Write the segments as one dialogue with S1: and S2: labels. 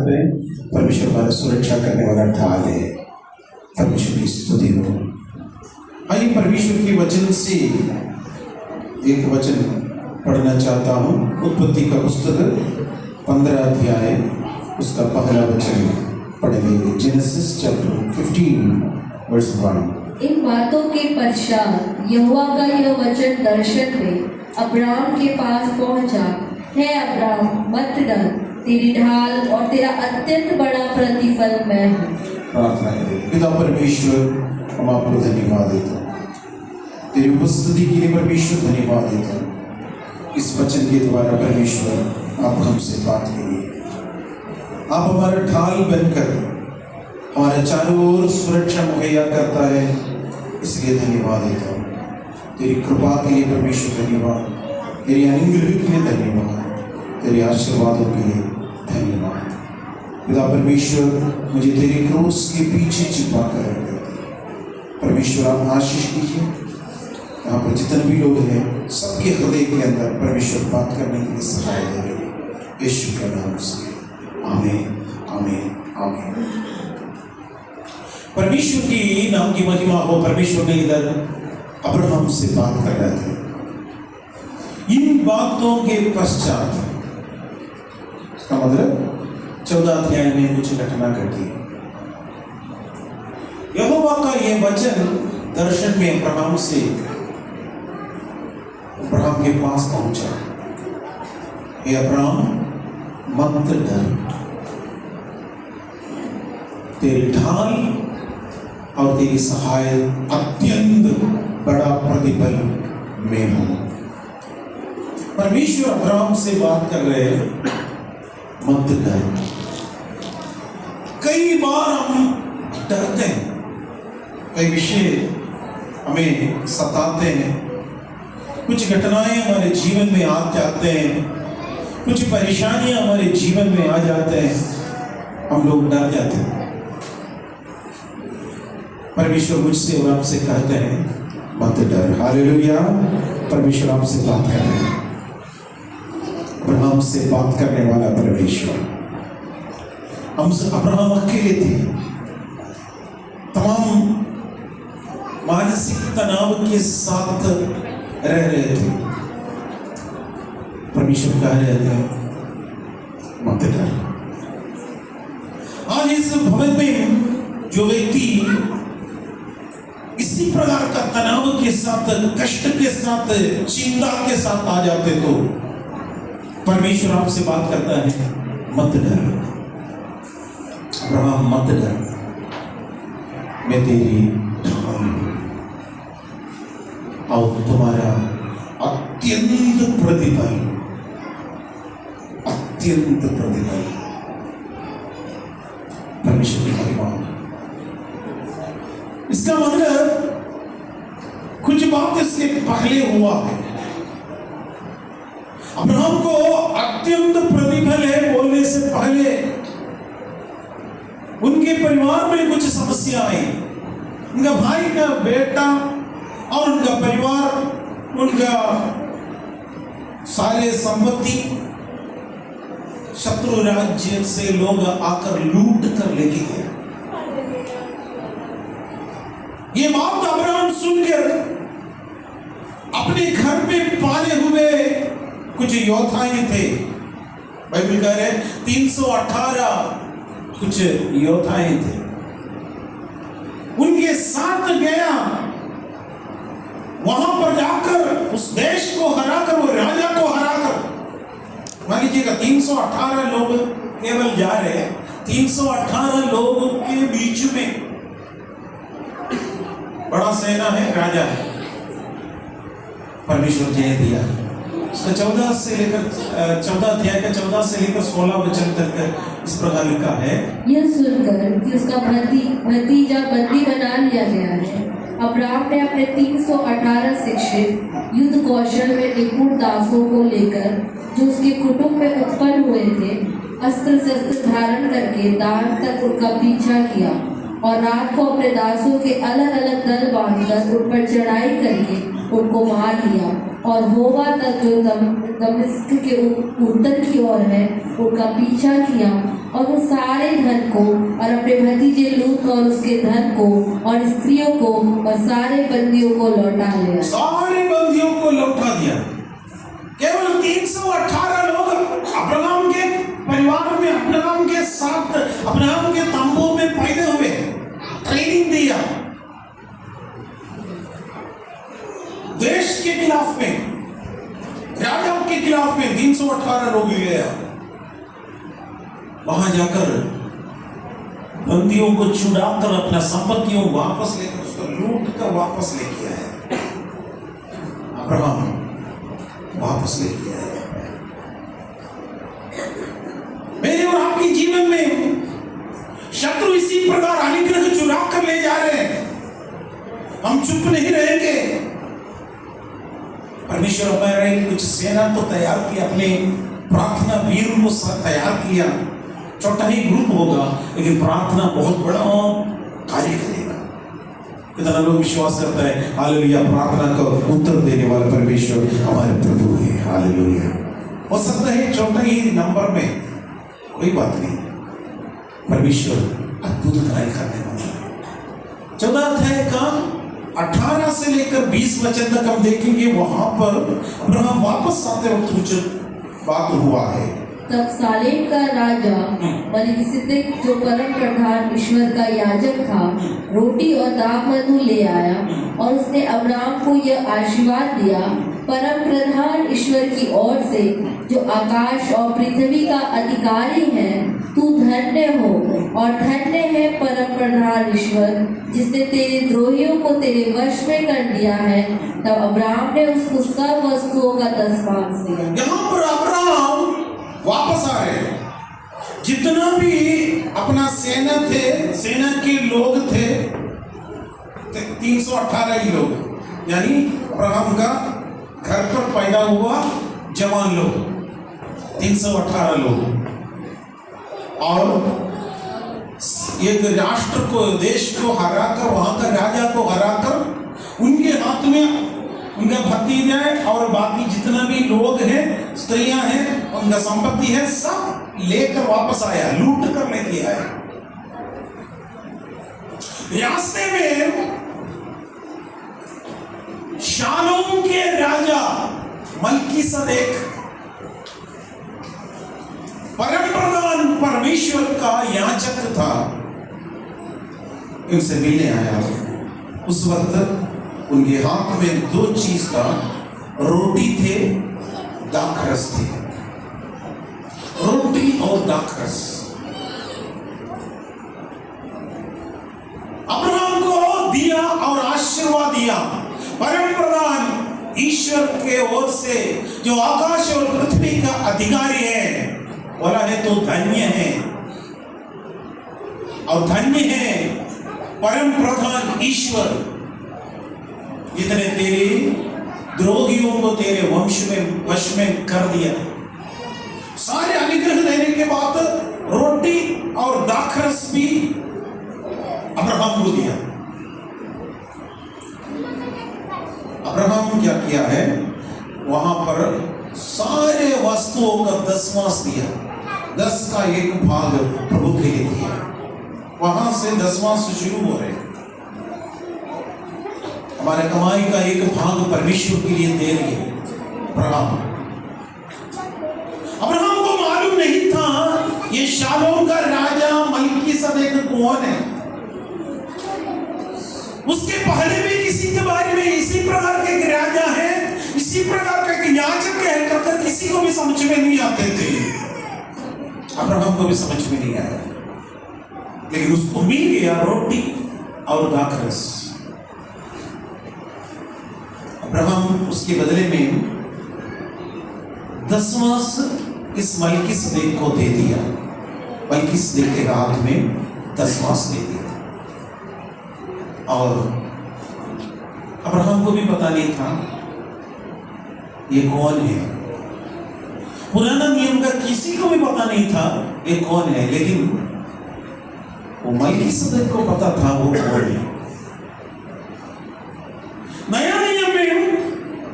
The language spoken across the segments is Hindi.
S1: सकते हैं। परमेश्वर हमारा सुरक्षा करने वाला ढाल है। परमेश्वर की स्तुति हो। आइए परमेश्वर के वचन से एक वचन पढ़ना चाहता हूँ। उत्पत्ति का पुस्तक 15 अध्याय उसका पहला वचन पढ़ेंगे। Genesis chapter 15 verse 1।
S2: इन बातों के पश्चात यहोवा का यह वचन दर्शन में अब्राम के पास पहुंचा, है अब्राम मत डर, तेरी ढाल और तेरा अत्यंत बड़ा प्रतिफल मैं हूँ।
S1: प्रार्थना करें। पिता परमेश्वर, हम आपको धन्यवाद देते हैं, तेरी उपस्थिति के लिए परमेश्वर धन्यवाद देते हैं। इस वचन के द्वारा परमेश्वर आप हमसे बात करिए। आप हमारा ढाल बनकर हमारे चारों ओर सुरक्षा मुहैया करता है, इसलिए धन्यवाद देता हूँ। तेरी कृपा के लिए परमेश्वर धन्यवाद, तेरी अनुग्रह के लिए धन्यवाद, तेरे आशीर्वादों के लिए धन्यवाद। पिता परमेश्वर, मुझे तेरे क्रोध के पीछे छिपा कर रख देते। परमेश्वर आप आशीष दीजिए। यहाँ पर जितने भी लोग हैं सबके हृदय के अंदर परमेश्वर बात करने के लिए सहाय देंगे, यीशु के नाम से आमीन, आमीन, आमीन। परमेश्वर की नाम की महिमा हो। परमेश्वर ने इधर अब्राहम से बात कर रहे थे। इन बातों के पश्चात, इसका मतलब 14 अध्याय में कुछ घटना घटी। यहोवा का यह वचन दर्शन में अब्राहम के पास पहुंचा, हे अब्राहम मत डर, तेरी ढाल और तेरी सहाय अत्यंत बड़ा प्रतिफल में हूं। परमेश्वर अब्राहम से बात कर रहे हैं, मत डर। कई बार हम डरते हैं, कई विषय हमें सताते हैं, कुछ घटनाएं हमारे जीवन में आ जाते हैं, कुछ परेशानियां हमारे जीवन में आ जाते हैं, हम लोग डर जाते हैं। परमेश्वर मुझसे और आपसे कहते हैं, मत डर। हालेलुया। परमेश्वर आपसे बात कर रहे हैं, अब्राहम से बात करने वाला परमेश्वर। अब्राहम अकेले थे, तमाम मानसिक तनाव के साथ रह रहे थे। परमेश्वर कह रहे थे, मत डर। आज इस भवन में जो व्यक्ति इसी प्रकार का तनाव के साथ, कष्ट के साथ, चिंता के साथ आ जाते, तो परमेश्वर आपसे बात करता है, मत डर अब्राहम, मत डर, मैं तेरी ढाल हूं और तुम्हारा अत्यंत प्रतिफल, अत्यंत प्रतिफल। परमेश्वर की महिमा। इसका मतलब कुछ बात इसके पहले हुआ है। अब्राहम को अत्यंत प्रतिफल है बोलने से पहले उनके परिवार में कुछ समस्या आई। उनका भाई का बेटा और उनका परिवार, उनका सारे संपत्ति शत्रु राज्य से लोग आकर लूट कर लेके गए। ये बात अब्राहम सुनकर अपने घर में पाले हुए कुछ योद्धाएं थे, बाइबल कह रहे 318 कुछ योद्धाएं थे, उनके साथ गया। वहां पर जाकर उस देश को हराकर, वो राजा को हराकर, मान लीजिएगा 318 लोग केवल जा रहे हैं, 318 लोगों के बीच में बड़ा सेना है, राजा है। परमेश्वर जय दिया। उसका 14 से लेकर 14 अध्याय का 14 से लेकर 16 वचन तक इस प्रकार लिखा है।
S2: यह सुनकर कि उसका भतीजा बंदी बना लिया गया है, अब्राहम ने अपने 318 शिक्षित युद्ध कौशल में निपुण दासों को लेकर, जो उसके कुटुंब में उत्पन्न हुए थे, अस्त्र शस्त्र धारण करके दान तक उनका पीछा किया और रात को अपने दासों के अलग अलग दल बांधकर उन पर चढ़ाई करके उनको मार लिया और होवा तक जो दमिश्क के उत्तर की ओर है उनका पीछा किया और वो सारे धन को और अपने भतीजे लूत और उसके धन को और स्त्रियों को और सारे बंदियों को लौटा लिया।
S1: सारे बंदियों को लौटा दिया। केवल 318 लोग अब्राहम के परिवार में, अब्राहम के साथ, अब्राहम के तंबू में पैदा हुए, ट्रेनिंग दिया देश के खिलाफ में, राजा के खिलाफ में 318 लोग गया। वहां जाकर बंदियों को छुड़ाकर अपना संपत्तियों वापस लेकर, उसको लूट कर वापस लेके आया। अब्राहम वापस लेके आया। मेरे और आपके जीवन में शत्रु इसी प्रकार अनुग्रह चुरा कर ले जा रहे हैं। हम चुप नहीं रहेंगे। परमेश्वर हमारे कुछ सेना को तैयार किया, अपने प्रार्थना वीर को तैयार किया। छोटा ही ग्रुप होगा लेकिन प्रार्थना बहुत बड़ा कार्य करेगा। कितना लोग विश्वास करता है हालेलुया, प्रार्थना का उत्तर देने वाला परमेश्वर हमारे प्रभु है। हालेलुया। हो सकता है छोटा ही नंबर में, कोई बात नहीं, परमेश्वर अद्भुत कार्य करने वाला है। 14 अध्याय का 18 से लेकर 20 वचन तक हम देखेंगे। वहां पर अब्राहम वापस आते वक्त कुछ बात हुआ है।
S2: तब सालेम का राजा मलिकिसिदक, जो परम प्रधान ईश्वर का याजक था, रोटी और दाखमधु ले आया और उसने अब्राहम को यह आशीर्वाद दिया, परम प्रधान ईश्वर की ओर से, जो आकाश और पृथ्वी का अधिकारी है, तू धन्य हो और धन्य है परम प्रधान ईश्वर, जिसने तेरे द्रोहियों को तेरे वश में कर दिया है। तब अब्राहम ने उसको सब वस्तुओं का 10 दिया।
S1: यहाँ पर अब्राहम वापस आ रहे हैं। जितना भी अपना सेना थे, सेना के लोग थे 318 ही लोग, यानी अब्राहम का घर पर पैदा हुआ जवान लोग 318 लोग, और एक राष्ट्र को, देश को हराकर, वहां का राजा को हराकर उनके हाथ में उनका भतीजा और बाकी जितना भी लोग हैं, स्त्रियां हैं, उनका संपत्ति है, सब लेकर वापस आया, लूट कर लेके आया। रास्ते में शालोम के राजा मलिकिसदेक, परम प्रधान परमेश्वर का याजक था, उनसे मिलने आया। उस वक्त उनके हाथ में 2 चीज था, रोटी थे, दाखरस थे। रोटी और दाखरस अब्राहम को दिया और आशीर्वाद दिया। परम प्रधान ईश्वर के ओर से, जो आकाश और पृथ्वी का अधिकारी है, बोला है तो धन्य है, और धन्य है परम प्रधान ईश्वर, जितने तेरे द्रोहियों को तेरे वश में कर दिया। सारे अनुग्रह देने के बाद रोटी और दाखरस भी अब्राहम को दिया। अब्राहम क्या किया है, वहां पर सारे वस्तुओं का 10वां दिया। 10 का 1 भाग प्रभु के लिए दिया। वहां से 10वां से शुरू हो रहे। हमारे कमाई का 1 भाग परमेश्वर के लिए दे रही है अब्राहम। अब्राहम को मालूम नहीं था ये शालोम का राजा मलिकिसदेक कौन है। उसके पहले भी किसी के बारे में इसी प्रकार के राजा है, इसी प्रकार का याजक है, कहकर किसी को भी समझ में नहीं आते थे। अब्राहम को भी समझ में नहीं आया, लेकिन उसको मिल गया रोटी और दाखरस। अब्राहम उसके बदले में 10वां इस मलिकिसदेक को दे दिया। मलिकिसदेक के हाथ में 10वां दे दिया। और अब्राहम को भी पता नहीं था ये कौन है। पुराना नियम का किसी को भी पता नहीं था ये कौन है, लेकिन वो मलिकिसदेक को पता था वो कौन है। नया नियम में,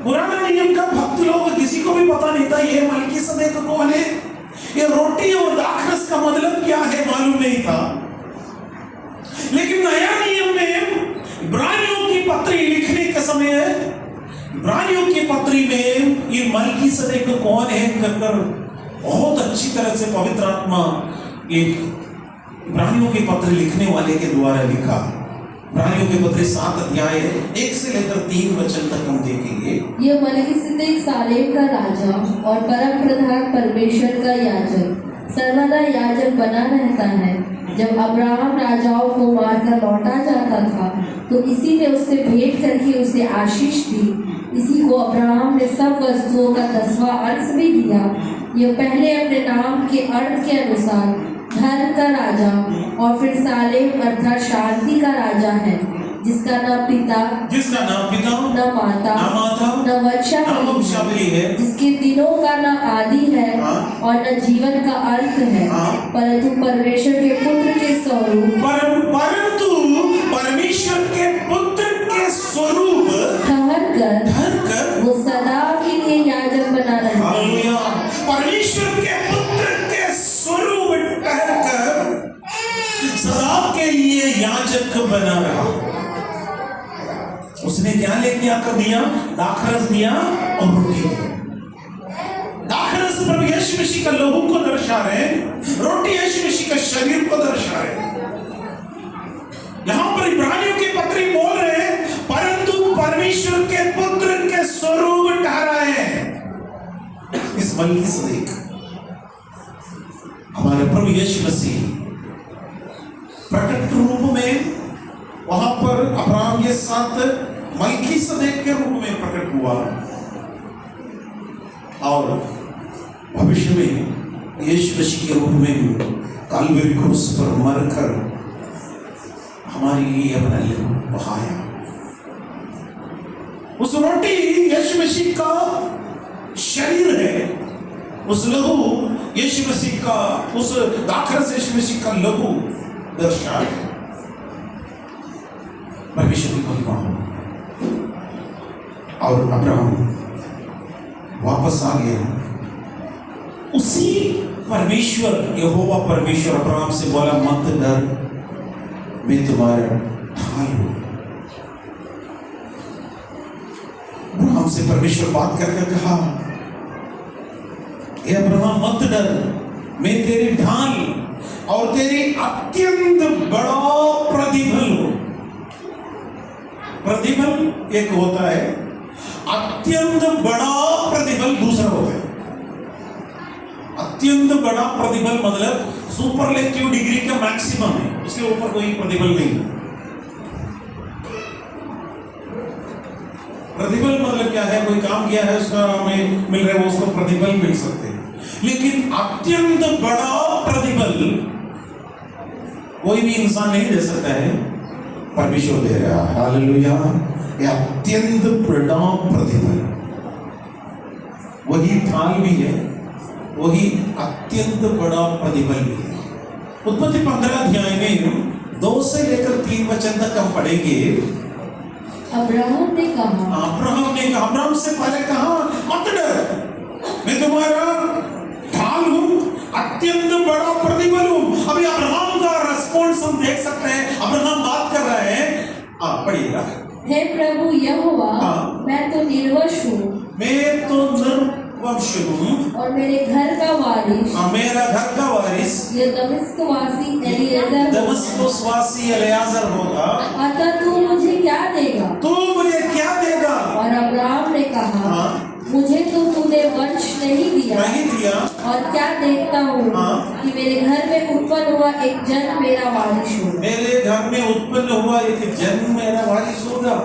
S1: पुराना नियम का भक्त लोग किसी को भी पता नहीं था ये मलिकिसदेक कौन है, ये रोटी और दाखरस का मतलब क्या है मालूम नहीं था, लेकिन नया नियम में इब्रानियों की पत्री लिखने के समय इब्रानियों की पत्री में ये मलकीसदेक कौन है कहकर बहुत अच्छी तरह से पवित्र आत्मा एक इब्रानियों की पत्री लिखने वाले के द्वारा लिखा। इब्रानियों की पत्री 7 अध्याय 1 से लेकर 3 वचन तक हम देखेंगे।
S2: यह मलिकिसिदक सालेम का राजा और परम प्रधान परमेश्वर का याजक सर्वदा याजक बना रहता है। जब अब्राहम राजाओं को मारकर लौटा जाता था तो इसी ने उससे भेंट करके उसे आशीष दी। इसी को अब्राहम ने सब वस्तुओं का 10वां अंश भी दिया। यह पहले अपने नाम के अर्थ के अनुसार धर्म का राजा और फिर सालेम अर्थात शांति का राजा है, जिसका न पिता न माता न वंशावली है, जिसके दिनों का न आदि है और न जीवन का अंत है, परंतु परमेश्वर के पुत्र के स्वरूप
S1: परमेश्वर के पुत्र के स्वरूप
S2: ठहर कर वो सदा के लिए याजक बना रहता है।
S1: परमेश्वर के पुत्र के स्वरूप ठहर कर सदा के लिए याजक बना रहा। उसने क्या लेके आकर दिया? दाखरस दिया और रोटी दी। दाखरस प्रभु यीशु मसीह का लहू को दर्शा रहे, रोटी यीशु मसीह का शरीर को दर्शा रहे। यहां पर इब्रानियों के पत्री बोल रहे हैं परंतु परमेश्वर के पुत्र के स्वरूप ठहराए हैं। इस मलकीसदेक हमारे प्रभु यीशु मसीह प्रकट रूप में वहां पर अब्राहम के साथ मलकीसदेक के रूप में प्रकट हुआ और भविष्य में यीशु मसीह के रूप में काल्वरी क्रूस पर मरकर हमारे लिए अपना लहू बहाया। उस रोटी यीशु मसीह का शरीर है, उस लहू यीशु मसीह का, उस दाखरस यीशु मसीह का लहू दर्शा है। परमेश्वर की महिमा हो। और अब्राहम वापस आ गया। उसी परमेश्वर यहोवा परमेश्वर अब्राहम से बोला मत डर, मैं तुम्हारा ढाल हूं। अब्राहम से परमेश्वर बात करके कहा हे अब्राहम मत डर, मैं तेरी ढाल और तेरी अत्यंत बड़ा प्रतिफल हूं। प्रतिफल एक होता है, अत्यंत बड़ा प्रतिफल दूसरा होता है। अत्यंत बड़ा प्रतिफल मतलब सुपरलेटिव डिग्री का मैक्सिमम है, उसके ऊपर कोई प्रतिफल नहीं। प्रतिफल मतलब क्या है? कोई काम किया है उसका हमें मिल रहा है, वो उसको प्रतिफल मिल सकते हैं। लेकिन अत्यंत बड़ा प्रतिफल कोई भी इंसान नहीं दे सकता है, परमेश्वर दे रहा है। हालेलुया। यह अत्यंत बड़ा प्रतिफल, वही ढाल भी है, वही अत्यंत बड़ा प्रतिफल भी है। उत्पत्ति 15 अध्याय में 2 से लेकर 3 वचन तक हम पढ़ेंगे।
S2: अब्राहम ने कहा,
S1: अब्राहम से पहले कहा मत डर, मैं तुम्हारा ढाल हूं, अत्यंत बड़ा प्रतिफल हूं। अभी अब्राहम का रेस्पॉन्स हम देख सकते हैं। अब्राहम बात कर रहा है, पढ़िएगा।
S2: हे प्रभु यहोवा, मैं तो निर्वंश हूँ,
S1: मैं तो निर्वंश हूँ
S2: और मेरे घर का वारिस,
S1: मेरा घर का वारिस
S2: ये दमिश्कवासी एलियाजर
S1: होगा।
S2: अतः तू मुझे क्या देगा?
S1: तू मुझे क्या देगा?
S2: और अब्राहम ने कहा, मुझे तो तूने वंश नहीं दिया और क्या देखता हूँ कि मेरे घर में उत्पन्न हुआ एक जन मेरा वारिस होगा।
S1: मेरे घर में उत्पन्न हुआ एक जन मेरा वारिस होगा।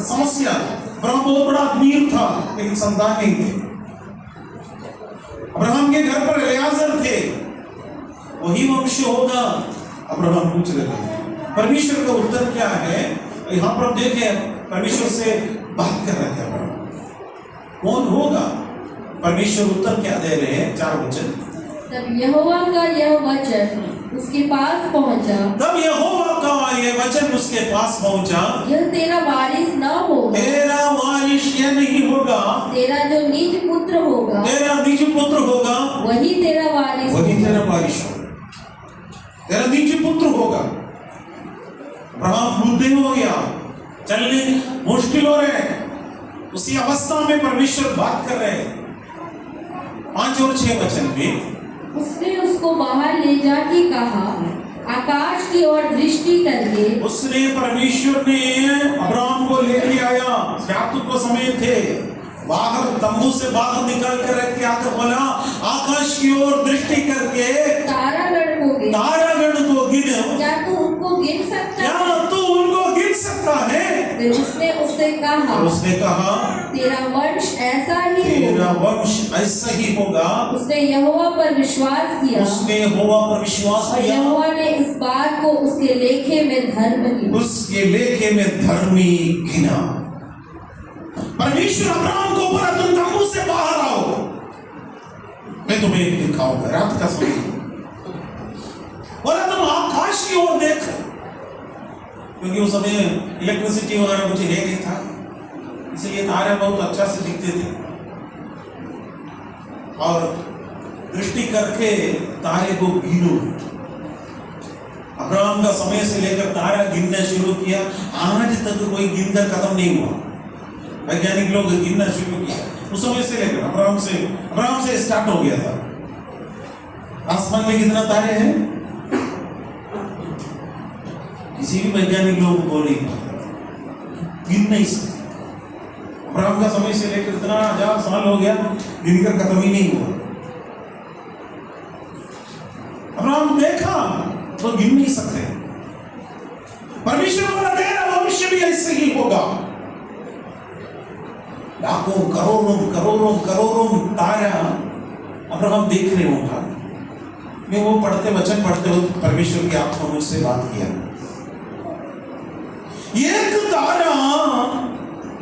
S1: समस्या, अब्राहम बहुत बड़ा अमीर था लेकिन संतान नहीं थे। अब्राहम के घर पर एलियाजर थे, वही वंश होगा। अब्राहम पूछ रहे, परमेश्वर का उत्तर क्या है? यहाँ पर देखें, परमेश्वर से बात कर रहे थे अब्राहम, कौन होगा? परमेश्वर उत्तर क्या दे रहे हैं? 4 वचन।
S2: तब यहोवा का यह वचन उसके पास पहुंचा,
S1: तब यहोवा का ये वचन उसके पास पहुंचा,
S2: यह तेरा वारिस न होगा,
S1: तेरा वारिस ये नहीं होगा,
S2: तेरा जो निज पुत्र होगा
S1: तेरा निज पुत्र होगा,
S2: वही तेरा वारिस
S1: वही
S2: होगा।
S1: तेरा वारिस होगा, तेरा निज पुत्र होगा। अब्राहम वृद्ध हो गया, चलने मुश्किल हो रहे, उसी अवस्था में परमेश्वर बात कर रहे हैं। 5 और 6 वचन में
S2: उसने उसको बाहर ले जाके कहा, आकाश की ओर दृष्टि करके।
S1: उसने परमेश्वर ने अब्राहम को लेके आया, रात को समय थे, बाहर तंबू से बाहर निकाल कर रख के आकर बोला, आकाश की ओर दृष्टि करके
S2: तारागण को गिन,
S1: तारागण को गिन,
S2: क्या तू उनको गिन सकता
S1: क्या
S2: है?
S1: तू उनको गिन सकता है?
S2: फिर उसने उससे कहा,
S1: और उसने कहा,
S2: तेरा वंश ऐसा ही
S1: तेरा
S2: होगा।
S1: वंश ऐसा ही होगा।
S2: उसने यहोवा पर विश्वास किया
S1: उसने यहोवा पर विश्वास
S2: और
S1: किया,
S2: यहोवा ने इस बात को उसके लेखे में धर्म गिना।
S1: उसके लेखे में धर्मी गिना। परमेश्वर अब्राहम को बोला, तुम तंबू से बाहर आओ, मैं तुम्हें दिखाऊंगा। रात का समय बोला, तुम आकाश की ओर देख, क्योंकि उस समय इलेक्ट्रिसिटी वगैरह कुछ है नहीं था, इसलिए तारे बहुत अच्छा से दिखते थे। और दृष्टि करके तारे को गिनो। अब्राहम का समय से लेकर तारा गिनना शुरू किया, आज तक कोई गिनकर खत्म नहीं हुआ। वैज्ञानिक लोग गिनना शुरू किया, उस समय से लेकर अब्राहम से स्टार्ट हो गया था। आसमान में कितना तारे हैं किसी भी वैज्ञानिक लोग को बोल नहीं पाता, गिन नहीं सकते। अब्राहम का समय से लेकर इतना 1000 साल हो गया, गिनकर खत्म ही नहीं हुआ। अब्राहम देखा तो गिन नहीं सकते। परमेश्वर बोला, तेरा भविष्य भी ऐसे ही होगा। लाखों करोड़ों करोड़ों करोड़ों तारा अब्राहम देख रहे होगा। मैं वो वचन पढ़ते हो, परमेश्वर की आत्मा मुझसे बात किया। एक तारा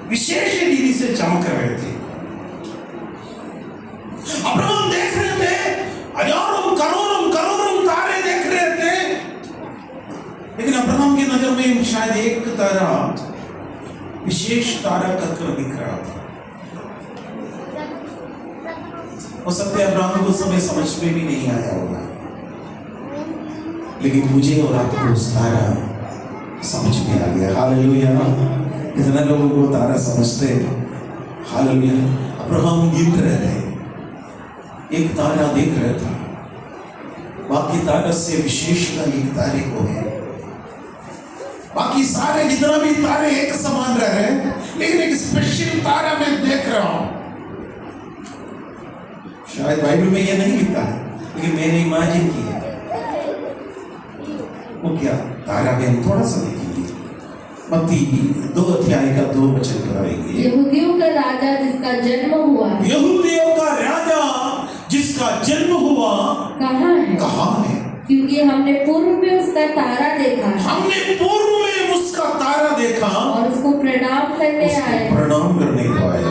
S1: विशेष रीति से चमक रहे थे। अब्राहम देख रहे थे, हजारों करोड़ों करोड़ों तारे देख रहे थे, लेकिन अब्राहम की नजर में शायद एक तारा, विशेष तारा ककर दिख रहा था। हो सकता है अब्राहम को समय समझ में भी नहीं आया होगा, लेकिन मुझे और आपको उस तारा समझ में आ गया। हालेलुया। कितना लोगों को तारा समझते हैं? हालेलुया। अब्राहम गिन रहे थे, एक तारा देख रहा था, बाकी तारा से विशेषता एक तारे को है। बाकी सारे जितना भी तारे एक समान रह रहे हैं, लेकिन एक स्पेशल तारा मैं देख रहा हूं। शायद बाइबल में यह नहीं लिखा है, लेकिन मैंने इमेजिन किया। वो क्या तारा में हम थोड़ा सा देखेंगे। मत्ती 2 अध्याय का 2 वचन पढ़ेंगे।
S2: यहूदियों का राजा जिसका जन्म हुआ,
S1: यहूदियों का राजा जिसका जन्म हुआ
S2: कहाँ है?
S1: कहाँ है?
S2: क्योंकि हमने पूर्व में उसका तारा देखा,
S1: हमने पूर्व में उसका तारा देखा
S2: और उसको प्रणाम करने
S1: उसको
S2: आए।
S1: प्रणाम करने को आए।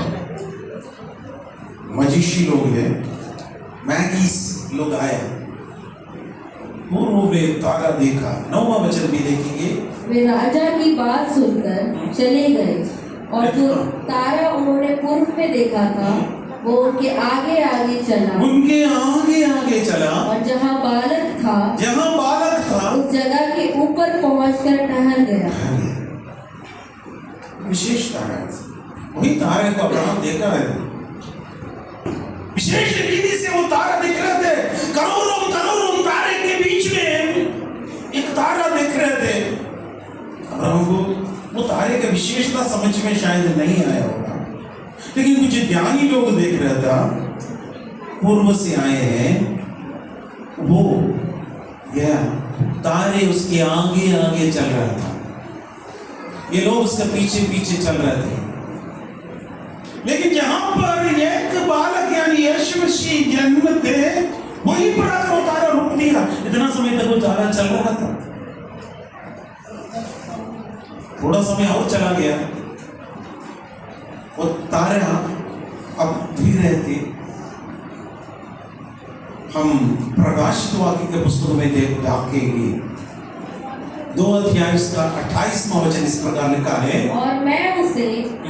S1: मजीशी लोग हैं, मैगीस लोग आए, पूर्व में तारा देखा। 9वां वचन भी देखेंगे।
S2: वे राजा की बात सुनकर चले गए, और जो तारा उन्होंने पूर्व में देखा था वो उनके आगे आगे चला,
S1: उनके आगे आगे चला,
S2: और जहाँ बालक था उस जगह के ऊपर पहुंचकर ठहर गया।
S1: विशेष तारा, वही तारे को अब्राहम देखा है। विशेष रीति से वो तारा दिख रहे थे। करोड़ों करोड़ों तारे के बीच में एक तारा दिख रहे थे। अब्राहम को वो तारे का विशेषता समझ में शायद नहीं आया होगा, लेकिन कुछ ज्ञानी लोग देख रहा था, पूर्व से आए हैं वो, यह तारे उसके आगे आगे चल रहा था, ये लोग उसके पीछे पीछे चल रहे थे। लेकिन जहां पर एक बालक यानी यीशु मसीह जन्म थे, वहीं पर आकर वो तारा रुक दिया। इतना समय तक वो तारा चल रहा था, थोड़ा समय और चला गया, वो तारा अब धीरे रहते। हम प्रकाशित वाक्य के पुस्तक में देखेंगे, 2 अध्याय उसका 28वां वचन इस प्रकार लिखा है,
S2: और मैं उसे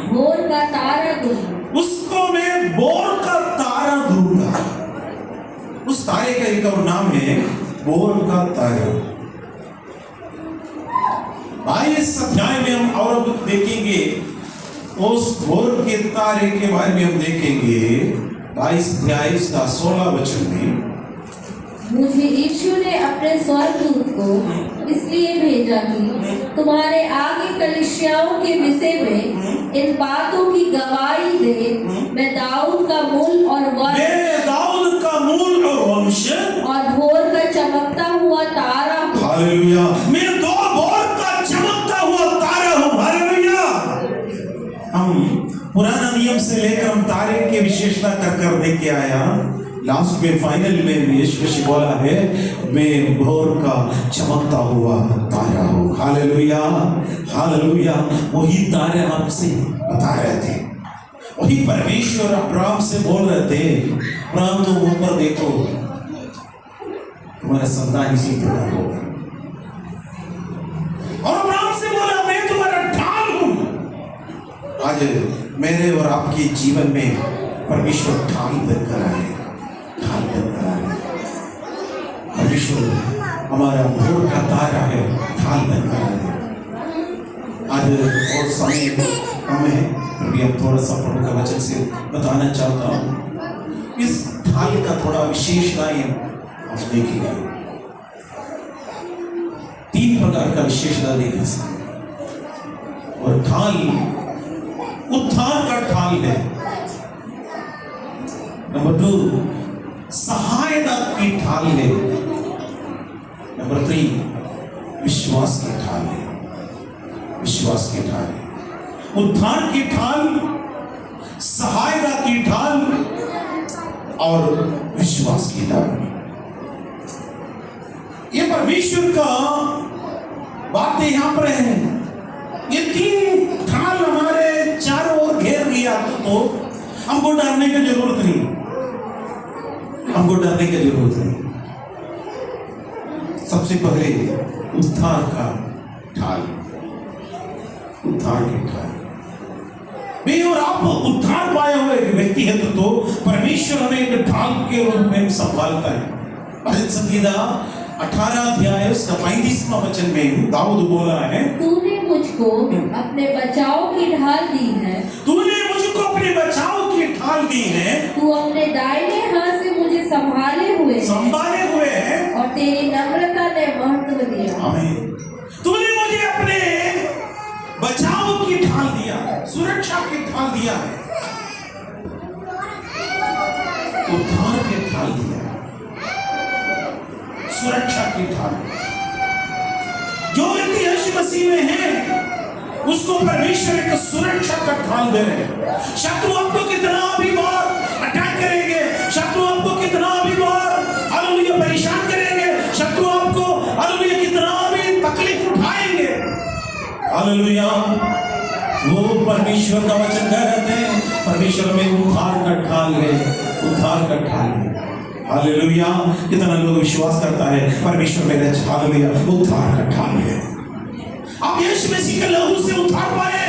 S2: भोर का तारा दूंगा।
S1: उसको मैं भोर का तारा दूंगा। उस तारे का एक और नाम है भोर का तारा। 22 अध्याय में हम और अब देखेंगे, उस भोर के तारे के बारे में हम देखेंगे। 22 अध्याय उसका 16 वचन में,
S2: मुझे यीशु ने अपने स्वर्गदूत को इसलिए भेजा कि तुम्हारे आगे कलीसियाओं के विषय में इन बातों की गवाही दे। मैं दाऊद का मूल और वंश,
S1: मैं दाऊद का मूल और वंश
S2: और भोर का चमकता हुआ तारा हूँ।
S1: हालेलुया। मैं दो भोर का चमकता हुआ तारा हूँ। हालेलुया। हम पुराना नियम से लेकर हम तारे की विशेषता कर देख के आया। लास्ट में फाइनल में यीशु मसीह बोला है, मैं भोर का चमकता हुआ तारा हूँ। Hallelujah, hallelujah. वही तारे हमसे बता रहे थे, वही परमेश्वर अब्राहम से बोल रहे थे, अब्राहम तुम ऊपर देखो, तुम्हारा संतान इसी प्रकार होगा। और अब्राहम से बोला, मैं तुम्हारा ढाल हूँ। आज मेरे और आपके जीवन में परमेश्वर ढाल बनकर आए, ढाल बनकर आए। परमेश्वर हमारा भोर का तारा है, ढाल बनकर आए। आज और समय कम है, अभी अब थोड़ा सा प्रभु का वचन से बताना चाहता हूँ। इस ढाल का थोड़ा विशेषताएं हम देखेंगे। 3 प्रकार का विशेषता देखा सकते, और ढाल उद्धार का ढाल है। नंबर 2 सहायता की ढाल है। नंबर 3 विश्वास की ढाल है, विश्वास की ढाल है। उद्धार की ढाल, सहायता की ढाल और विश्वास की ढाल। ये परमेश्वर का बातें यहां पर है। ये 3 ढाल हमारे चारों ओर घेर लिया तो हमको डरने की जरूरत नहीं, हमको डरने की जरूरत नहीं। सबसे पहले उद्धार का ढाल, उद्धार की ढाल। मैं और आप उद्धार पाए हुए व्यक्ति है तो परमेश्वर हमें एक ढाल के रूप में संभालता है। भजन संगीता 18 अध्याय उसका 35वां वचन में दाऊद बोला है,
S2: तूने मुझको अपने बचाव की ढाल दी है,
S1: तूने मुझको अपने बचाव की ढाल दी है,
S2: तू अपने दाहिने हाथ से मुझे संभाले हुए है, और तेरी नम्रता ने महत्व दिया।
S1: आमीन। तूने मुझे अपने बचाव की ढाल दिया, सुरक्षा की ढाल दिया है, उद्धार की ढाल दिया, सुरक्षा की ढाल। जो व्यक्ति यीशु मसीह में है उसको परमेश्वर एक सुरक्षा का ढाल दे रहे हैं। शत्रु आपको कितना भी बार अटैक करेंगे, शत्रु आपको कितना भी बार हालेलुया परेशान करेंगे, शत्रु आपको हालेलुया कितना भी तकलीफ उठाएंगे, हालेलुया वो परमेश्वर का वचन कह रहे थे, परमेश्वर में उद्धार का ढाल है, उद्धार का ढाल है। हालेलुया। कितना लोग विश्वास करता है परमेश्वर मेरे हालेलुया उद्धार का ढाल है। आप यीशु मसीह के लहू से उद्धार पाए,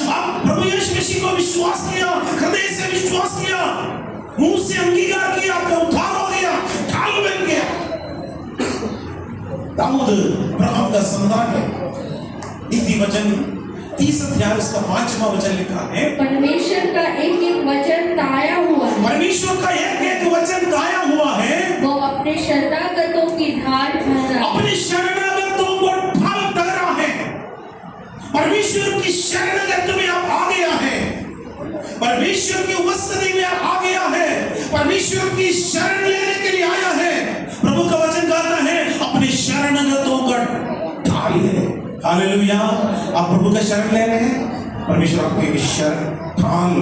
S1: आप प्रभु यीशु मसीह को विश्वास किया, हृदय से विश्वास किया, मुंह से अंगीकार किया, आपका उद्धार हो गया, ढाल बन गया। दाऊद अब्राहम का संतान है। नीति वचन 30 अध्याय उसका 5वां वचन लिखा है, परमेश्वर
S2: का एक एक वचन ताया हुआ है,
S1: परमेश्वर का एक एक वचन ताया हुआ है,
S2: वो अपने शरणागतों की ढाल ठहरा,
S1: अपने शरणागतों को ढाल ठहरा है। परमेश्वर की शरणागत में आप आ गया है, परमेश्वर की उपस्थिति में आप आ गया है, परमेश्वर की शरण लेने के लिए आया है। प्रभु का वचन कहता है अपने शरणागतों का ढाल है। हालेलुया। आप प्रभु का शरण ले रहे हैं, परमेश्वर आपके शरण ढाल।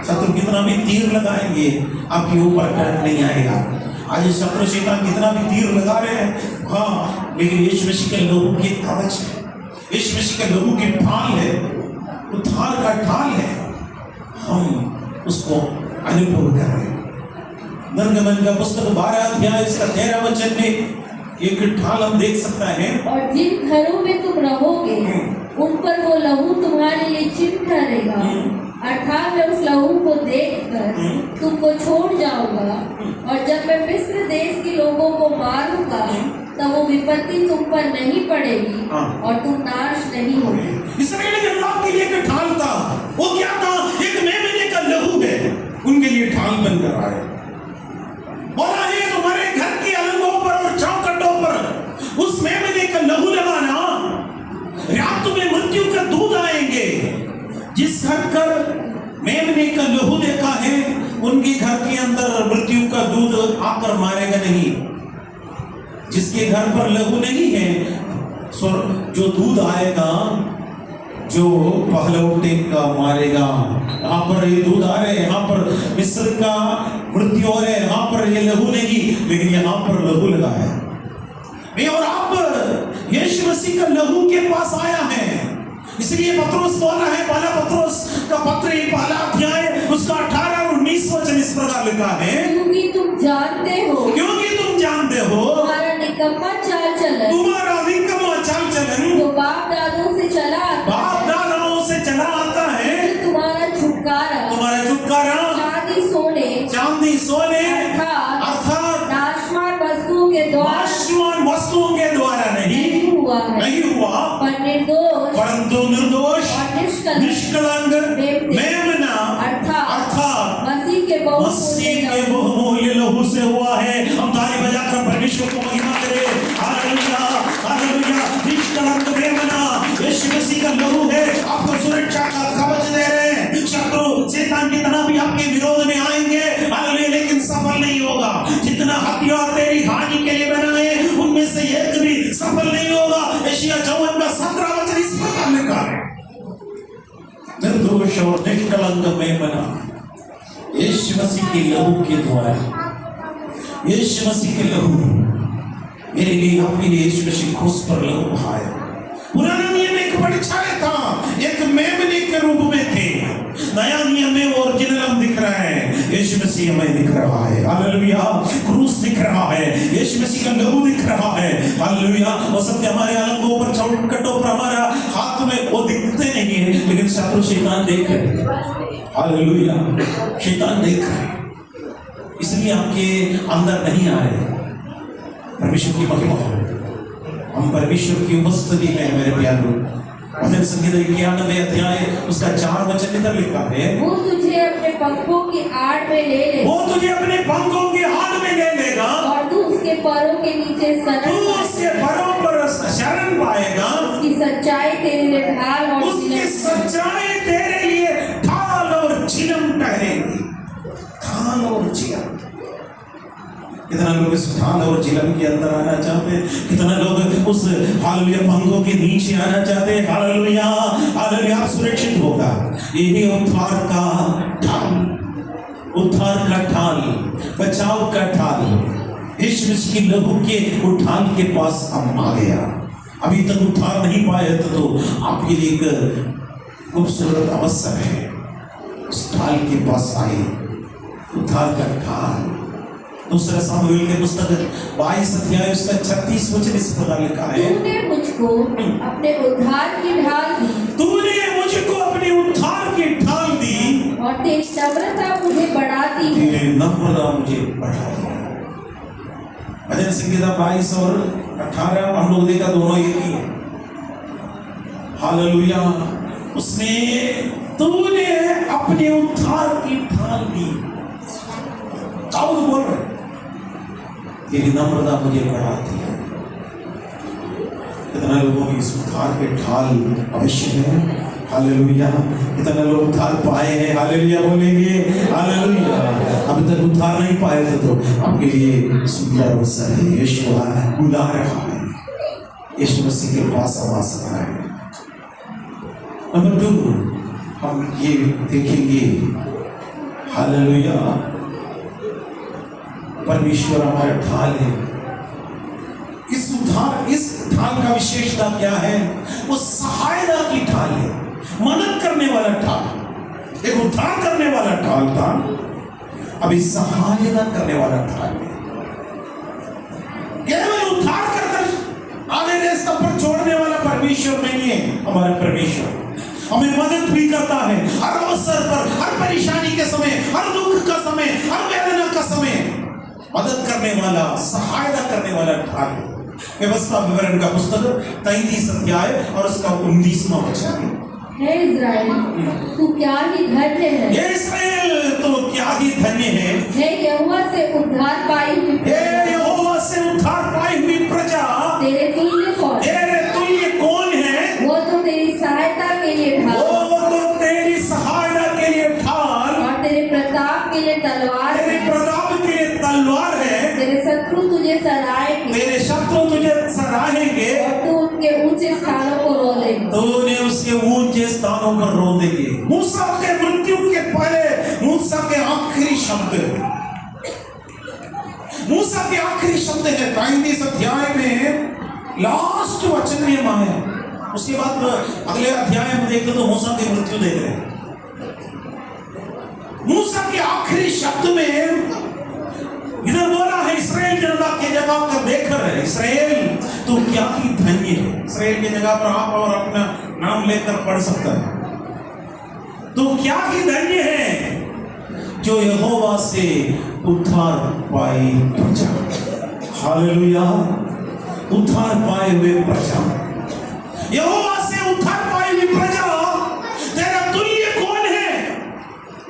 S1: शत्रु कितना भी तीर लगाएंगे आपके ऊपर अटैक नहीं आएगा। आज शत्रु शैतान कितना भी तीर लगा रहे हैं, हाँ, लेकिन यीशु मसीह के लोगों की कवच है, यीशु मसीह के लोगों की ढाल है, उद्धार का ढाल है। हम उसको अनुभव कर रहे हैं। निर्गमन का पुस्तक 12 अध्याय इसका 13 वचन में
S3: एक ढाल हम देख सकता है।
S2: और जिन घरों में तुम रहोगे उन पर वो लहू तुम्हारे लिए चिन्ह ठहरेगा, अर्थात मैं उस लहू को देखकर तुमको छोड़ जाऊंगा, और जब मैं मिस्र देश के लोगों को मारूंगा तब वो विपत्ति तुम पर नहीं पड़ेगी और तुम नाश नहीं होगे।
S3: इसराइल के अल्लाह के लिए एक ढाल था, वो क्या था? एक मेमने का लहू है, उनके लिए ढाल बनकर आए। बोला है तुम्हारे घर की अलंगों पर और चौखटों पर उस मेमने का लहू लगाना, रात में मृत्यु का दूध आएंगे। जिस घर पर मेमने का लहू देखा है उनके घर के अंदर मृत्यु का दूध आकर मारेगा नहीं। जिसके घर पर लहू नहीं है, जो दूध आएगा, जो पहलौटे का मारेगा। यहाँ पर ये दूध आ रहे, यहाँ पर मिस्र का मृत्यु हो रहे, यहाँ पर ये लहू नहीं, लेकिन यहाँ पर लहू लगा है। मैं और आप यीशु मसीह का लहू के पास आया है, इसलिए पत्रोस बोल रहा है, पहला पत्रोस का पत्र पहला अध्याय उसका 18 और 19 वचन इस प्रकार लिखा है,
S2: क्योंकि तुम जानते हो
S3: तुम्हारा
S2: निकम्मा चाल चलन जो बाप दादों से चला आता है,
S3: तुम्हारा छुटकारा चांदी सोने अर्थात
S2: नाशवान वस्तुओं के द्वारा नहीं हुआ, पर
S3: परंतु निर्दोष
S2: और
S3: निष्कलंक मेमना अर्थात
S2: मसीह के
S3: बहुमूल्य लहू से हुआ है। हम ताली बजाकर परमेश्वर को महिमा करें। Hallelujah, hallelujah. निष्कलंक मेमना यीशु मसीह का लहू है, आपको सुरक्षा का कवच दे रहे हैं। शत्रु शैतान कितना भी आपके विरोध में आएंगे, हालेलुया, लेकिन सफल नहीं होगा। जितना हथियार तेरी हानि के लिए बनाए उनमें से एक भी सफल नहीं होगा। यशायाह 54 का 17 वचन इस प्रकार लिखा है, निर्दोष और निष्कलंक मेमना यीशु मसीह के लहू के द्वारा, यीशु मसीह के लहू मेरे लिए, आपके लिए यीशु मसीह क्रूस पर लहू बहाया। पुराना नियम एक परिचय था, एक मेमने के रूप में थे। नया नियम में वो ओरिजिनल हम दिख रहा है, यीशु मसीह हमें दिख रहा है। हालेलुया, क्रूस दिख रहा है, यीशु मसीह का लहू दिख रहा है। हालेलुया। वो सत्य हमारे अलंगों पर, चौखटों पर, हमारा हाथ में वो दिखते नहीं है, लेकिन शत्रु शैतान देख रहे। हालेलुया, शैतान देख रहे, इसलिए आपके अंदर नहीं आ रहे। परमेश्वर की महिमा हो, हम परमेश्वर की उपस्थिति में है। मेरे प्यारों, भजन संगीत 91 अध्याय उसका 4 वचन इधर लिखा है,
S2: वो तुझे अपने पंखों की आड़ में ले लेगा,
S3: वो तुझे अपने पंखों की आड़ में ले लेगा,
S2: और तू उसके पैरों के नीचे
S3: तू उसके पैरों पर शरण पाएगा।
S2: उसकी सच्चाई तेरे लिए ढाल और
S3: उसकी सच्चाई तेरे लिए ढाल और चिलम ठहरेगी। ढाल और चिलम, कितना लोग इस ढाल और चिलम के अंदर आना चाहते हैं, कितना लोग उस हालेलुया पंखों के नीचे आना चाहते हैं। हालेलुया, हालेलुया, सुरक्षित होगा। यही उद्धार का ढाल, उद्धार का ढाल, बचाव का ढाल, यीशु मसीह की लहू के ढाल के पास हम आ गया। अभी तक उद्धार नहीं पाए तो आपके लिए एक खूबसूरत अवसर है, उस ढाल के पास आए, उद्धार का ढाल। दूसरा सामुएल के पुस्तक 22 अध्याय उसका 36 वचन इस प्रकार लिखा है,
S2: तूने मुझको अपने उद्धार की ढाल दी,
S3: तूने मुझको अपने उद्धार की ढाल दी,
S2: और तेरी नम्रता मुझे बढ़ाती है,
S3: तेरी नम्रता मुझे बढ़ाती है। भजन संगीता 22 और 18 हम लोग देखा, दोनों एक ही है। हालेलुया, उसने तूने अपने उद्धार की ढाल दी। दाऊद बोल रहे, तेरी नम्रता मुझे बढ़ाती है। कितना लोगों की इस उद्धार के ढाल अवश्य है। हालेलुया, कितना लोग उद्धार पाए हैं। हालेलुया बोलेंगे, हालेलुया। अभी तक उद्धार नहीं पाए थे तो आपके लिए सुंदर अवसर है। यीशु बुला रहा है, यीशु मसीह के पास आवाज आ रहा है। नंबर 2 हम ये देखेंगे, हालेलुया, परमेश्वर हमारा ढाल है। इस ढाल का विशेषता क्या है? वो सहायता की ढाल है, मदद करने वाला ढाल। एक उद्धार करने वाला ढाल था, अभी सहायता करने वाला ढाल है। केवल उद्धार हमारे परमेश्वर हमें मदद भी करता है हर अवसर पर, हर परेशानी के समय, हर दुख का समय, हर वेदना का समय मदद करने वाला, सहायता करने वाला ढाल। व्यवस्था विवरण का पुस्तक 33 अध्याय और उसका 19वां वचन।
S2: हे इज़राइल, तू क्या ही धन्य है।
S3: हे इस्राएल, तो क्या ही धन्य है।
S2: हे यहोवा से उद्धार पाई हुई
S3: हे यहोवा से उद्धार पाई हुई प्रजा,
S2: तेरे तुल्य कौन?
S3: तेरे तुल्य कौन है?
S2: वो तो तेरी सहायता के लिए ढाल
S3: वो तो तेरी सहायता के लिए ढाल
S2: और तेरे प्रताप के लिए तलवार
S3: तेरे
S2: है।
S3: प्रताप के लिए तलवार है।
S2: तेरे शत्रु तुझे सराहेंगे
S3: तेरे शत्रु तुझे सराहेंगे
S2: और तू उनके ऊंचे स्थानों को रोलेगा।
S3: तूने उसके ऊंचे स्थानों पर रो देंगे। मूसा के मृत्यु के पहले मूसा के आखिरी शब्द, मूसा के आखिरी शब्द है 33 अध्याय में लास्ट वचन में आया। उसके बाद अगले अध्याय में देखते तो मूसा की मृत्यु देख रहे हैं। मूसा के आखिरी शब्द में इधर बोला है इस्राएल जनता की जगह कर देखकर, इस्राएल तू क्या ही धन्य है। इस्राएल की जगह पर आप और अपना नाम लेकर पढ़ सकता है। तू क्या ही धन्य है जो यहोवा से उद्धार पाई प्रजा। हालेलुया, उद्धार पाए हुए प्रजा, यहोवा से उद्धार पाई हुई प्रजा। तेरा तुल्य कौन है?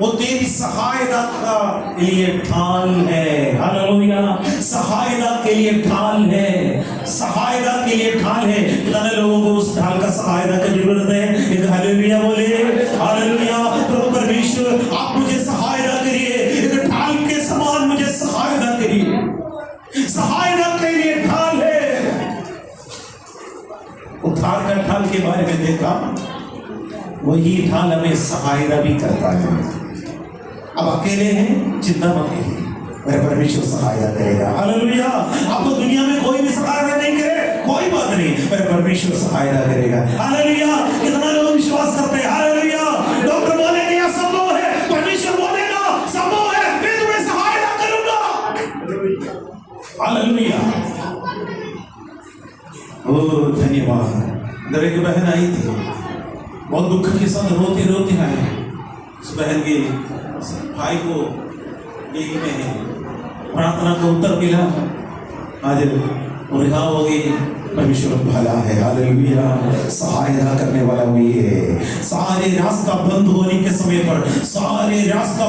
S3: वो तेरी सहायता के लिए ढाल है। हालेलुया, सहायता के लिए ढाल है, सहायता के लिए ढाल है। कितने लोगों को उस ढाल का सहायता की जरूरत है? एक हालेलुया बोले। हालेलुया, प्रभु परमेश्वर आप मुझे सहायता करिए, एक ढाल के समान मुझे सहायता करिए। सहायता के लिए ढाल है। उद्धार का ढाल के बारे में देखा, वही ढाल हमें सहायता भी करता है। अब अकेले हैं, चिंता मत कीजिए, मेरे परमेश्वर सहायता करेगा। हालेलुया, आपको दुनिया में कोई भी सहायता नहीं करे, कोई बात नहीं, मेरे परमेश्वर सहायता करेगा। हालेलुया, कितना लोग विश्वास करते हैं? हालेलुया, डॉक्टर बोलेंगे यह संभव है, परमेश्वर बोलेगा संभव है, मैं तुम्हें सहायता करूंगा। हालेलुया, ओ धन्यवाद। इधर एक बहन आई थी, बहुत दुख के साथ रोती रोती आई। उस बहन के भाई को यही में प्रार्थना का उत्तर मिला, आज रिहा हो गई। परमेश्वर भला है। हालेलुया, सहायता करने वाला वही है। सारे रास्ता बंद होने के समय पर, सारे रास्ता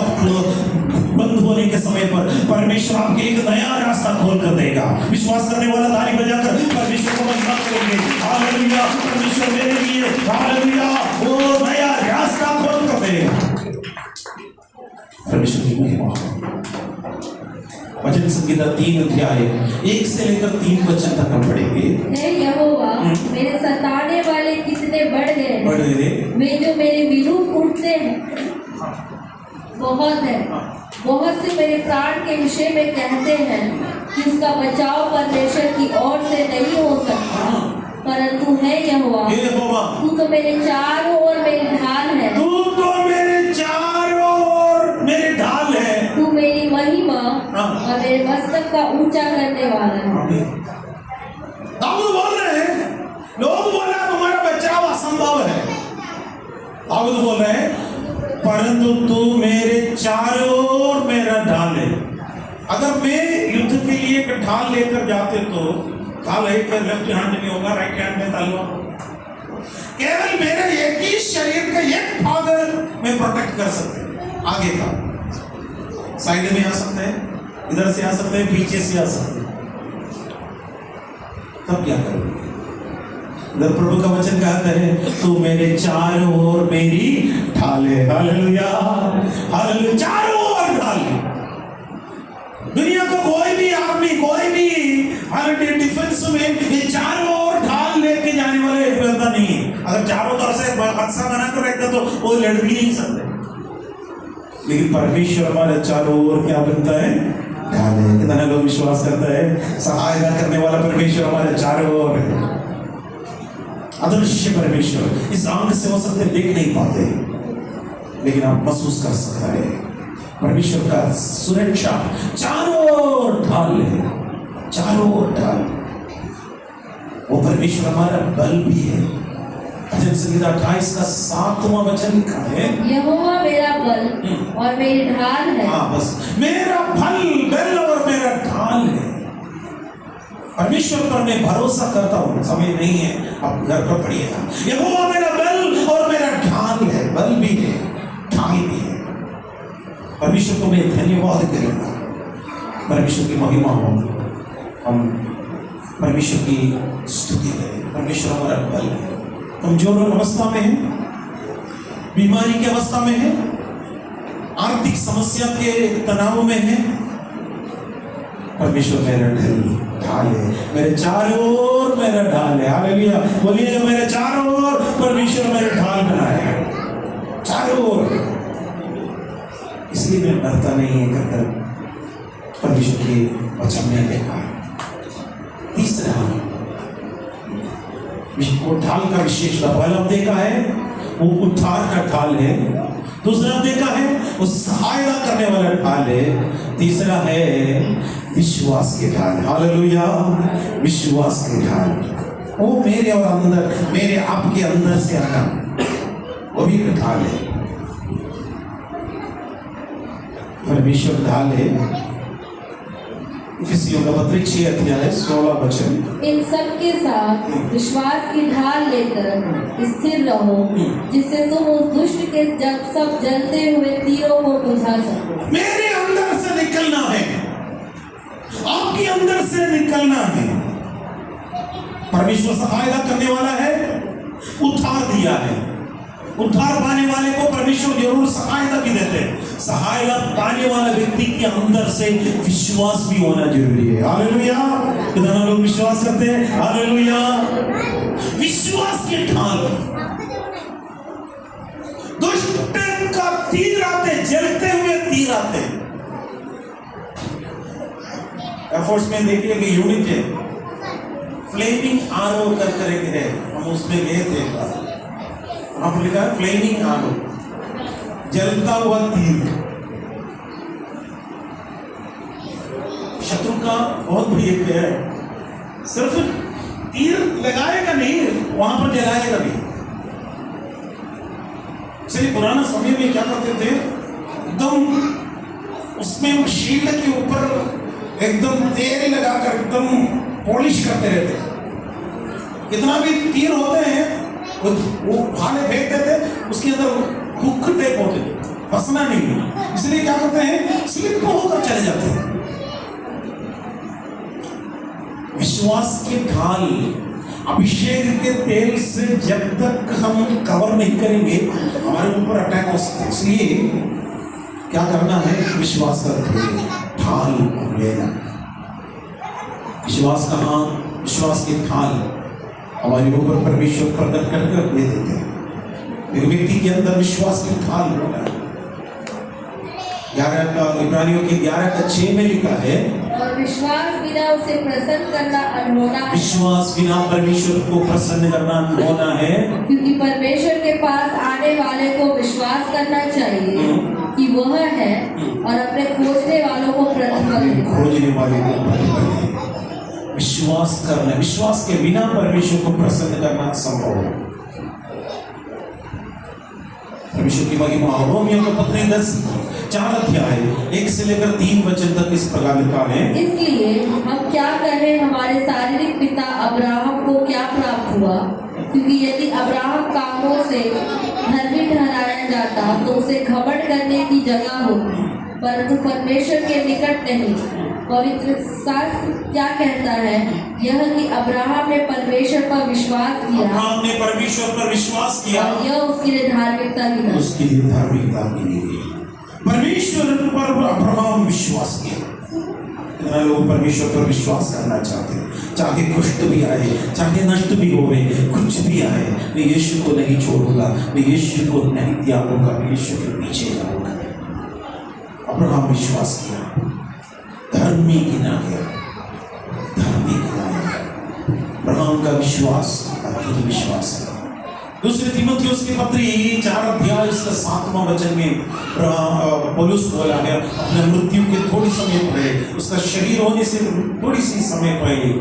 S3: बंद होने के समय पर परमेश्वर आपके एक नया रास्ता खोल कर देगा। विश्वास करने वाला ताली बजाकर परमेश्वर को महिमा करेंगे। हालेलुया, परमेश्वर मेरे लिए हालेलुया वो नया रास्ता खोल कर देगा। परमेश्वर की महिमा हो। भजन संगीता 3 अध्याय 1 से लेकर 3 वचन तक हम पढ़ेंगे।
S2: हे यहोवा, मेरे सताने वाले कितने बढ़ गए, वे जो मेरे विरुद्ध उठते हैं बहुत है। बहुत से मेरे प्राण के विषय में कहते हैं कि उसका बचाव परमेश्वर की ओर से नहीं हो सकता, परंतु है यहोवा, तू तो मेरे चारों ओर मेरी ढाल है।
S3: तू तो मेरे चारों ओर मेरी ढाल है।
S2: तू मेरी महिमा और मेरे मस्तक का ऊंचा करने वाला है।
S3: दाऊद बोल रहे हैं, लोग बोल रहे हैं तुम्हारा बचाव असंभव है। दाऊद बोल रहे हैं परंतु तू मेरे चारों ओर मेरा ढाल है। अगर मैं युद्ध के लिए एक ढाल लेकर जाते तो ढाल एक लेफ्ट हैंड में होगा, राइट हैंड में तलवार। केवल मेरे एक ही शरीर का एक भाग में प्रोटेक्ट कर सकते। आगे का साइड में आ सकते हैं, इधर से आ सकते हैं, पीछे से आ सकते हैं। तब क्या करोगे? इधर प्रभु का वचन कहता है तू मेरे चारों ओर मेरी ढाल है। हालेलुया, हालेलुया, चारों ओर ढाल। दुनिया का कोई भी आर्मी, कोई भी डिफेंस में ये चारों ओर ढाल लेके जाने वाले बंदा नहीं है। अगर चारों तरफ से बक्सा बनाकर रखता तो वो लड़ भी नहीं सकते। लेकिन परमेश्वर हमारे चारों ओर क्या बनता है? ढाल है। कितना लोग विश्वास करता है? सहायता करने वाला परमेश्वर हमारे चारों ओर है। अदृश्य परमेश्वर, इस आंख से हो सकते देख नहीं पाते, लेकिन आप महसूस कर सकता है परमेश्वर का सुरक्षा चारों ओर ढाल है, चारों ओर ढाल। वो परमेश्वर हमारा बल भी है, भजन संहिता 28 का 7वां वचन लिखा है।
S2: यहोवा मेरा बल और मेरी ढाल है।
S3: हाँ, बस मेरा बल और मेरा ढाल है। परमेश्वर पर मैं भरोसा करता हूँ। समय नहीं है, अब घर पर पढ़िएगा। यहोवा मेरा बल और मेरा ढाल है। बल भी है, ढाल भी है। परमेश्वर को मैं धन्यवाद करूंगा। परमेश्वर की महिमा हो, हम परमेश्वर की स्तुति करें। परमेश्वर हमारा बल है। कमजोर अवस्था में है, बीमारी की अवस्था में है, आर्थिक समस्या के तनाव में है, परमेश्वर मेरा ढाल है। मेरे चारों ओर मेरा ढाल है। हालेलुया, बोलिएगा मेरे चारों ओर परमेश्वर मेरा ढाल बनाया है, चारों ओर। इसलिए मैं डरता नहीं है कर परमेश्वर के वचन में देखा। तीसरा, वो ढाल का विशेषता पहला देखा है वो उद्धार का ढाल है, दूसरा देखा है वो सहायता करने वाला ढाल है, तीसरा है विश्वास के ढाल। हालेलुया, विश्वास के ढाल। वो मेरे और अंदर, मेरे आपके अंदर से आना, वो भी एक ढाल है। परमेश्वर ढाल है। इफिसियों का पत्र 6 अध्याय 16 वचन।
S2: इन सब के साथ विश्वास की ढाल लेकर स्थिर रहो, जिससे तुम उस दुष्ट के सब जलते हुए तीरों को बुझा सको।
S3: मेरे अंदर से निकलना है, आपके अंदर से निकलना है। परमेश्वर सहायता करने वाला है, उद्धार दिया है। उद्धार पाने वाले को परमेश्वर जरूर सहायता भी देते हैं। सहायता पाने वाला व्यक्ति के अंदर से विश्वास भी होना जरूरी है। हालेलुया, कितना लोग विश्वास करते हैं? हालेलुया, विश्वास के ढाल। दुष्ट का तीर आते, जलते हुए तीर आते। एयरफोर्स में देखिए कि यूनिट है, फ्लेमिंग आरो कर एक है, हम उसमें गए थे। वहां पर लिखा है फ्लेमिंग आरो, जलता हुआ तीर। शत्रु का बहुत बड़ी एक है, सिर्फ तीर लगाएगा नहीं, वहां पर जलाएगा भी। इसलिए पुराना समय में क्या करते थे, एकदम उसमें शील्ड के ऊपर एकदम तेल लगाकर एकदम पॉलिश करते रहते। कितना भी तीर होते हैं वो भाले फेंक देते, उसके अंदर हुक टेप होते, फंसना नहीं। इसलिए क्या करते हैं, स्लिप होकर चले जाते हैं। विश्वास के ढाल, अभिषेक के तेल से जब तक हम कवर नहीं करेंगे हमारे ऊपर अटैक हो सकते। इसलिए क्या करना है, विश्वास का ढाल लेना। विश्वास का हाथ, विश्वास के ढाल हमारे ऊपर परमेश्वर प्रकट कर दे देते हैं। एक व्यक्ति के अंदर विश्वास की ढाल होना है। 11 इब्रानियों के 11:6 में लिखा है,
S2: और विश्वास बिना उसे प्रसन्न करना अनहोना है।
S3: विश्वास बिना परमेश्वर को प्रसन्न करना अनहोना है,
S2: क्योंकि परमेश्वर के पास आने वाले को विश्वास करना चाहिए कि वह है, और अपने खोजने वालों को प्रतिफल देगा।
S3: खोजने वाले को प्रतिफल देगा। विश्वास करना, विश्वास के बिना परमेश्वर को प्रसन्न करना असंभव है। परमेश्वर की महिमा। रोमियो का पत्र 10:4 अध्याय 1 से लेकर 3 वचन तक इस प्रकार लिखा है,
S2: इसलिए हम क्या कहें, हमारे शारीरिक पिता अब्राहम को क्या प्राप्त हुआ? क्योंकि यदि अब्राहम कामों से धर्मी ठहराया जाता तो उसे घमंड करने की जगह होती, परंतु परमेश्वर के निकट नहीं। पवित्र शास्त्र क्या कहता है, यह कि अब्राहम ने परमेश्वर पर विश्वास किया,
S3: अब्राहम ने परमेश्वर पर विश्वास किया
S2: और यह उसके लिए धार्मिकता गिना।
S3: उसके लिए धार्मिकता गिनी गई। परमेश्वर पर अब्राहम विश्वास किया। कितना लोग परमेश्वर पर विश्वास करना चाहते हैं, चाहे कष्ट भी आए, चाहे नष्ट भी हो, कुछ भी आए, मैं यीशु को नहीं छोड़ूंगा, मैं यीशु को नहीं त्यागूंगा, मैं यीशु के पीछे जाऊंगा। अब्राहम विश्वास किया, धर्मी गिना गया, धर्मी गिना गया। अब्राहम का विश्वास अद्भुत विश्वास है। दूसरे तीमुथियुस के पत्र 4 अध्याय 7वां वचन में पौलुस बोला गया, अपने मृत्यु के थोड़ी समय पहले, उसका शरीर होने से थोड़ी सी समय पहले,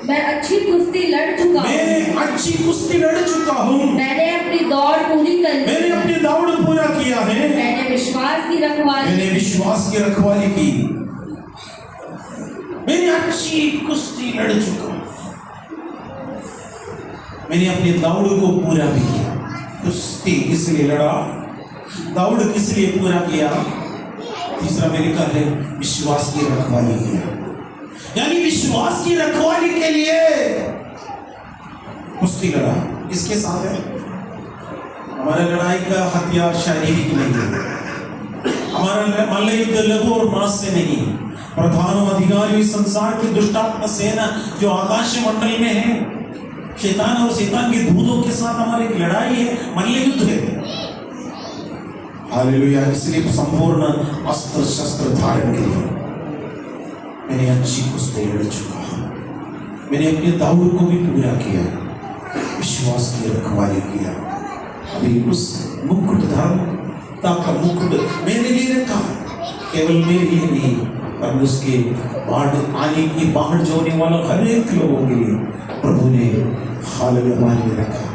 S2: मैं अच्छी कुश्ती लड़ चुका हूँ।
S3: मैं अच्छी कुश्ती लड़ चुका हूँ,
S2: मैंने अपनी दौड़ पूरी कर ली
S3: मैंने अपनी दौड़ पूरा किया है,
S2: मैंने विश्वास की रखवाली
S1: मैंने विश्वास की रखवाली की,
S3: मैंने अच्छी कुश्ती लड़ चुका हूँ,
S1: मैंने अपनी दौड़ को पूरा भी किया। कुश्ती किस लिए लड़ा, दौड़ किस लिए पूरा किया। तीसरा मैंने कहा है विश्वास की रखवाली किया,
S3: यानी विश्वास की रखवाली के लिए
S1: कुश्ती लड़ा। इसके साथ है हमारा लड़ाई का हथियार शारीरिक नहीं है, हमारा मल्ल युद्ध लघु और मांस से नहीं, प्रधानों अधिकारियों संसार की दुष्टात्मा सेना जो आकाश मंडल में है, शैतान और शैतान के दूतों के साथ हमारी लड़ाई है, मल्ल युद्ध है। हालेलुया। इसलिए संपूर्ण अस्त्र शस्त्र धारण के लिए मैंने अच्छी कुश्ती लड़ चुका हूं, मैंने अपने दौड़ को भी पूरा किया, विश्वास की रखवाली किया। अभी उस मुकुट धारणता का मुकुट मेरे लिए रखा, केवल मेरे लिए नहीं पर उसके बाढ़ आने की बाढ़ जोने वाला हर एक लोगों के लिए प्रभु ने हालेलुया हमारे लिए रखा।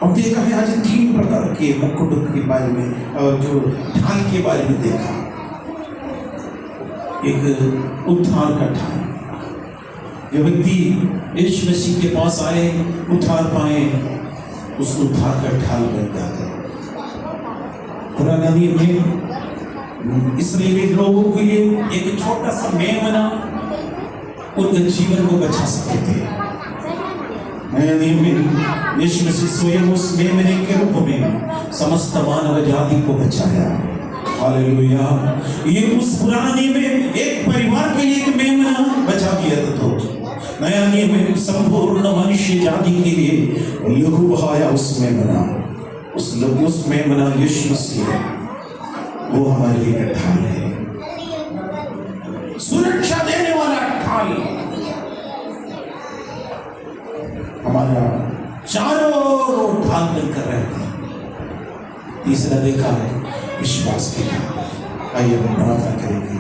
S1: हम देखा है आज 3 प्रकार के मुकुट के बारे में और जो ढाल के बारे में देखा। एक उद्धार का ढाल, जो व्यक्ति यीशु मसीह के पास आए उद्धार पाए, उस उद्धार का ढाल बन जाता है। पुराने नियम में इस्राएली लोगों के लिए एक छोटा सा मेमना उनके जीवन को बचा सकते थे। नया नियम में यीशु मसीह स्वयं उस मेमने के रूप में समस्त मानव जाति को बचाया। हालेलुया। ये उस पुराने नियम में एक परिवार के लिए एक मेमना बचा दिया था, तो नया नियम में संपूर्ण मनुष्य जाति के लिए लघु बहाया उस मेमना, उस मेमना यीशु मसीह है, वो हमारे लिए ढाल है,
S3: सुरक्षा देने वाला ढाल,
S1: हमारा चारों ओर ढाल बनकर रहता है। तीसरा देखा है विश्वास के ढाल। आइए हम प्रार्थना करेंगे,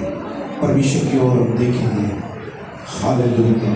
S1: परमेश्वर की ओर हम देखेंगे। हालेलुया।